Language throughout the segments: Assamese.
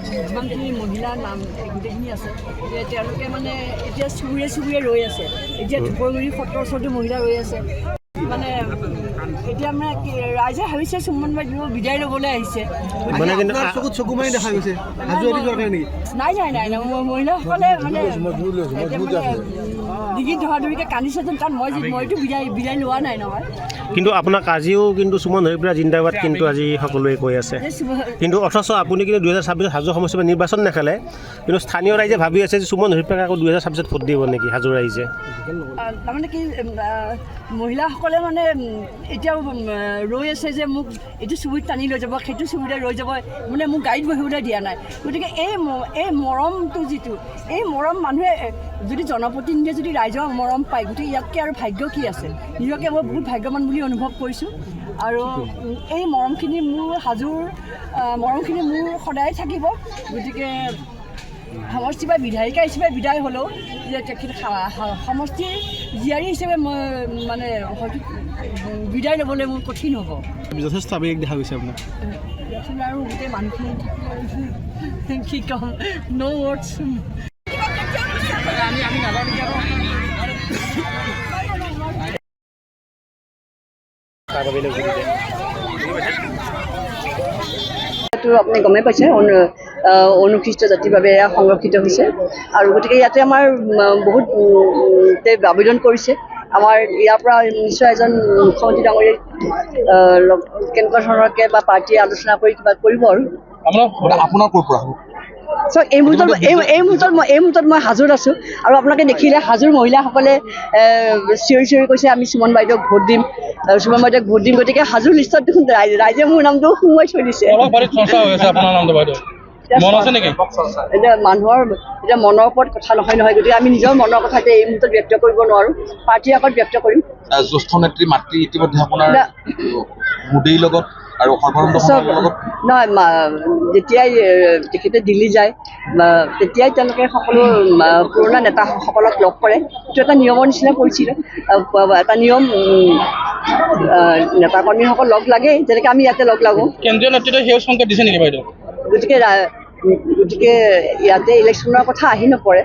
যিমানখিনি মহিলাৰ নাম গোটেইখিনি আছে তেওঁলোকে মানে এতিয়া চুবুৰীয়ে ৰৈ আছে এতিয়া ধুপৰগুৰি সত্ৰৰ ওচৰতো মহিলা ৰৈ আছে মানে এতিয়া মানে ৰাইজে ভাবিছে সুমন বাইদেউ বিদায় ল'বলৈ আহিছে নাই মহিলাসকলে মানে ডিঙিত ধৰাধৰিকৈ কান্দিছে যেন কাৰণ মইতো বিদায় লোৱা নাই নহয় কিন্তু আপোনাক আজিও কিন্তু সুমন হৰিপ্ৰা জিন্দাবাদ কিন্তু আজি সকলোৱে কৈ আছে কিন্তু অথচ আপুনি কিন্তু 2026 হাজো সমষ্টিৰ নিৰ্বাচন নেখেলে কিন্তু স্থানীয় ৰাইজে ভাবি আছে যে সুমন হৰিপ্ৰাক আকৌ 2026 ভোট দিব নেকি হাজো ৰাইজে তাৰমানে কি মহিলাসকলে মানে এতিয়াও ৰৈ আছে যে মোক এইটো চুবুৰীত টানি লৈ যাব সেইটো চুবুৰীতে ৰৈ যাব মানে মোক গাড়ীত বহিবলৈ দিয়া নাই গতিকে এই মৰমটো যিটো এই মৰম মানুহে যদি জনপ্ৰতিনিধিয়ে যদি ৰাইজৰ মৰম পায় গতিকে ইয়াতকৈ আৰু ভাগ্য কি আছে নিজকে মই বহুত ভাগ্যৱান বুলি অনুভৱ কৰিছোঁ আৰু এই মৰমখিনি মোৰ হাজোৰ মৰমখিনি মোৰ সদায় থাকিব গতিকে সমষ্টিৰ পৰা বিধায়িকা হিচাপে বিদায় হ'লেও যে তেখেত সমষ্টিৰ জীয়াৰী হিচাপে মই মানে হয়তো বিদায় ল'বলৈ মোৰ কঠিন হ'ব যথেষ্ট আৱেগিক দেখা গৈছে আপোনাক আৰু গোটেই মানুহখিনি কি ক'ম ন' ৱৰ্ডছ আপুনি গমেই পাইছে অনুসূচিত জাতিৰ বাবে এয়া সংৰক্ষিত হৈছে আৰু গতিকে ইয়াতে আমাৰ বহুত আবেদন কৰিছে আমাৰ ইয়াৰ পৰা নিশ্চয় এজন মুখ্যমন্ত্ৰী ডাঙৰীয়াই কেনেকুৱা ধৰণৰকৈ বা পাৰ্টীয়ে আলোচনা কৰি কিবা কৰিব আৰু আপোনাৰ ক'ৰ পৰা এই মুহূৰ্তত মই হাজোত আছোঁ আৰু আপোনালোকে দেখিলে হাজোৰ মহিলাসকলে চিঞৰি কৈছে আমি সুমন বাইদেউক ভোট দিম সুমন বাইদেউক ভোট দিম গতিকে হাজোৰ লিষ্টত দেখোন ৰাইজে মোৰ নামটো সোমোৱাই থৈ দিছে এতিয়া মানুহৰ এতিয়া মনৰ ওপৰত কথা নহয় গতিকে আমি নিজৰ মনৰ কথা এতিয়া এই মুহূৰ্তত ব্যক্ত কৰিব নোৱাৰোঁ পাৰ্টীৰ আগত ব্যক্ত কৰিম জ্যেষ্ঠ নেত্ৰী মাতৃ ইতিমধ্যে আপোনাৰ মোদীৰ লগত আৰু নহয় যেতিয়াই তেখেতে দিল্লী যায় তেতিয়াই তেওঁলোকে সকলো পুৰণা নেতাসকলক লগ কৰে এইটো এটা নিয়মৰ নিচিনা কৰিছিল এটা নিয়ম নেতাকৰ্মীসকল লগ লাগেই যেনেকৈ আমি ইয়াতে লগ লাগোঁ কেন্দ্ৰীয় নেতৃত্বই সেউজ সংকেত দিছে নেকি বাইদেউ গতিকে ইয়াতে ইলেকশ্যনৰ কথা আহি নপৰে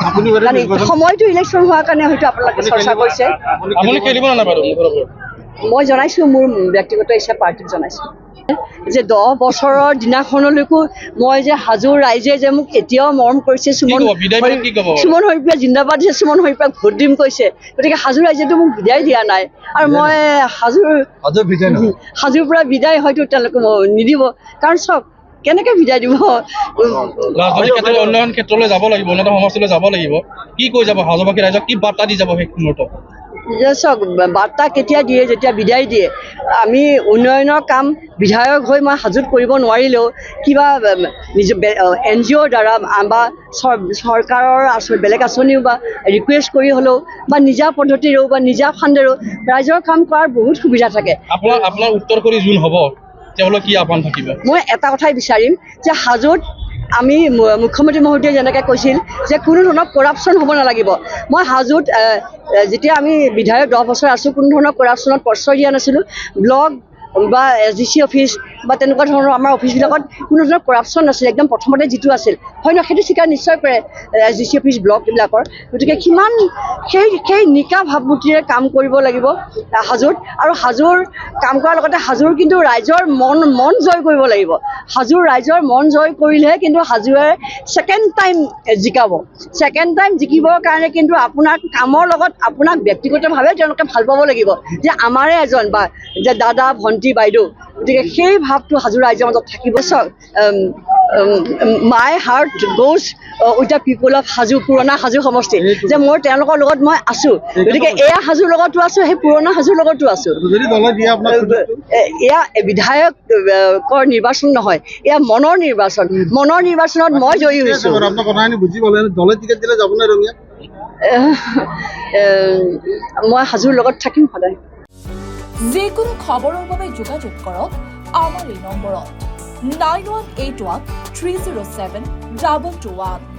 কাৰণ সময়টো ইলেকশ্যন হোৱাৰ কাৰণে হয়তো আপোনালোকে চৰ্চা কৰিছে মই জনাইছোঁ মোৰ ব্যক্তিগত হিচাপে পাৰ্টীক জনাইছোঁ যে 10 বছৰৰ দিনাখনলৈকো মই যে হাজোৰ ৰাইজে যে মোক এতিয়াও মৰম কৰিছে সুমন হৰিপ্ৰা জিন্দাবাদ দিছে সুমন হৰিপ্ৰাক ভোট দিম কৈছে গতিকে হাজোৰ ৰাইজেতো মোক বিদায় দিয়া নাই আৰু মই হাজোৰ পৰা বিদায় হয়তো তেওঁলোকে নিদিব কাৰণ চাওক কেনেকৈ বিদায় দিব উন্নয়ন ক্ষেত্ৰলৈ যাব লাগিব উন্নত সমষ্টিলৈ যাব লাগিব কি কৈ যাব হাজোবাসী ৰাইজক কি বাৰ্তা দি যাব সেই মুহূৰ্তত চাওক বাৰ্তা কেতিয়া দিয়ে যেতিয়া বিদায় দিয়ে আমি উন্নয়নৰ কাম বিধায়ক হৈ মই হাজোত কৰিব নোৱাৰিলেও কিবা NGOৰ দ্বাৰা বা চৰকাৰৰ বেলেগ আঁচনিও বা ৰিকুৱেষ্ট কৰি হ'লেও বা নিজা পদ্ধতিৰেও বা নিজা ফাণ্ডেৰেও ৰাইজৰ কাম কৰাৰ বহুত সুবিধা থাকে আপোনাৰ উত্তৰ কৰি যোন হ'ব তেওঁলোকে কি আহ্বান থাকিব মই এটা কথাই বিচাৰিম যে হাজোত আমি মুখ্যমন্ত্ৰী মহোদয়ে যেনেকৈ কৈছিল যে কোনো ধৰণৰ কৰাপশ্যন হ'ব নালাগিব মই হাজোত যেতিয়া আমি বিধায়ক 10 বছৰ আছোঁ কোনো ধৰণৰ কৰাপশ্যনত প্ৰশ্ৰয় দিয়া নাছিলোঁ ব্লক বা SDC অফিচ বা তেনেকুৱা ধৰণৰ আমাৰ অফিচবিলাকত কোনো ধৰণৰ কৰাপশ্যন নাছিল একদম প্ৰথমতে যিটো আছিল হয় নহয় সেইটো স্বীকাৰ নিশ্চয় কৰে SDC অফিচ ব্লক এইবিলাকৰ গতিকে কিমান সেই নিকা ভাৱমূৰ্তিৰে কাম কৰিব লাগিব হাজোত আৰু হাজোৰ কাম কৰাৰ লগতে হাজোৰ কিন্তু ৰাইজৰ মন জয় কৰিব লাগিব হাজোৰ ৰাইজৰ মন জয় কৰিলেহে কিন্তু হাজোৱে ছেকেণ্ড টাইম জিকিবৰ কাৰণে কিন্তু আপোনাৰ কামৰ লগত আপোনাক ব্যক্তিগতভাৱে তেওঁলোকে ভাল পাব লাগিব যে আমাৰে এজন বা যে দাদা ভণ্টি বাইদেউ গতিকে সেই ভাৱটো হাজোৰ ৰাইজৰ মাজত থাকিব চাওক my heart goes with the people of Hajo পুৰণা হাজো সমষ্টি যে মোৰ তেওঁলোকৰ লগত মই আছোঁ গতিকে এয়া হাজোৰ লগতো আছোঁ সেই পুৰণা হাজোৰ লগতো আছোঁ এয়া বিধায়কৰ নিৰ্বাচন নহয় এয়া মনৰ নিৰ্বাচনত মই জয়ী হৈছোঁ মই হাজোৰ লগত থাকিম সদায় যিকোনো খবৰৰ বাবে যোগাযোগ কৰক আমাৰ এই নম্বৰত 9181 307 2221